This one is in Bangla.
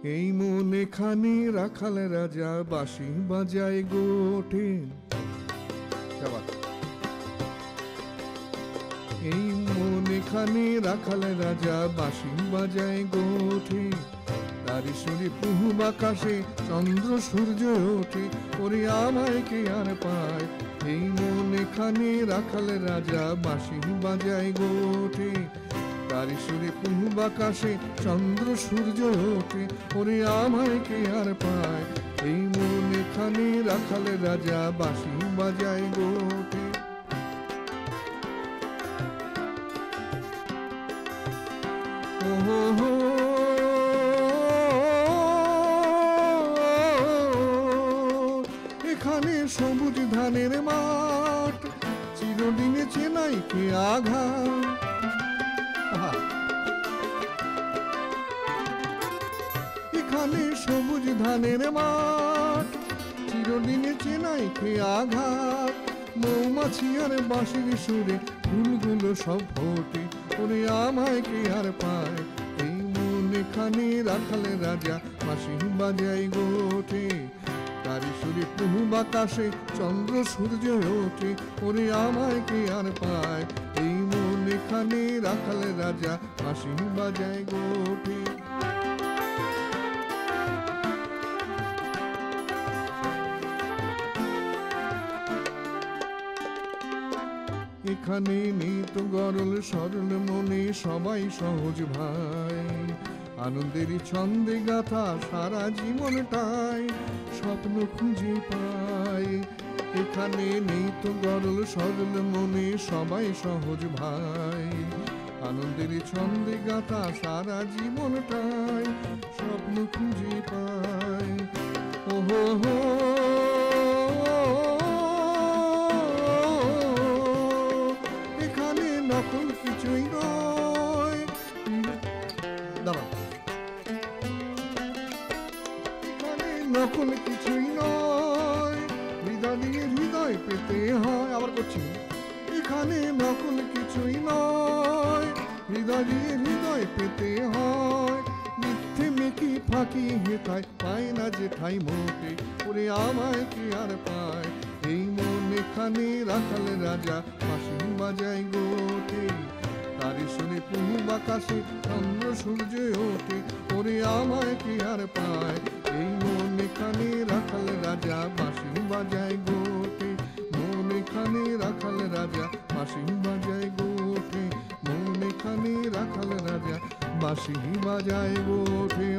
এই মনে খানি রাখাল রাজা বাঁশি বাজায় গোটে। এই মনে খানি রাখাল রাজা বাঁশি বাজায় গোটে। তারি সুরে পুহুব আকাশে চন্দ্র সূর্য ওঠে, ওরে আমায় কে আর পায়। এই মনে খানি রাখাল রাজা বাঁশি বাজায় গোটে। তারি সুরে পুহুব আকাশে চন্দ্র সূর্য ওঠে, ওরে আমায় কে আর পায়। এই মনে খানি রাখাল রাজা বাঁশি বাজায় গোটে। ওহো এখানে সবুজ ধানের মাঠ, চিরদিনে চেনাই কে আঘাত। এখানে সবুজ ধানের মাঠ, চিরদিনে চেনাই কে আঘাত। মৌমাছি আর বাঁশির সুরে ফুলগুলো সব ফোটে, ওরে আমায় কে আর পায়। এই মনে খানি রাখাল রাজা বাঁশি বাজায় গোটে। তারি সুরে পুহুব আকাশে চন্দ্র সূর্য ওঠে, ওরে আমায় কে আর পায়। এই মনে খানি রাখাল রাজা বাঁশি বাজায় গোটে। এখানে নিত গরল সরল মনে সবাই সহজ ভাই, আনন্দের ছন্দে গাথা সারা জীবনটাই স্বপ্ন খুঁজে পাই। এখানে নিত গরল সরল মনে সবাই সহজ ভাই, আনন্দের ছন্দে গাথা সারা জীবনটাই স্বপ্ন খুঁজে পাই। ওহো হো নকল কিছুই নয়, এখানে নকল কিছুই নয়, হৃদয় দিয়ে হৃদয় পেতে হয়। আবার করছি, এখানে নকল কিছুই নয়, হৃদয় দিয়ে হৃদয় পেতে হয়। মিথ্যে মেকি ফাঁকি হেথায় পায় না যে ঠাই মোটে, ওরে আমায় কি আর পায়। এই মনে খানি রাখাল রাজা বাঁশি বাজায় গোটে। তারি শুনে পুহুব আকাশে চন্দ্র সূর্য ওঠে, ওরে আমায় কি আর পায়। এই মনে খানি রাখাল রাজা বাঁশি বাজায় গোটে। মনে খানি রাখাল রাজা বাঁশি বাজায় গোটে। মনে খানি রাখাল রাজা বাঁশি বাজায় গোটে।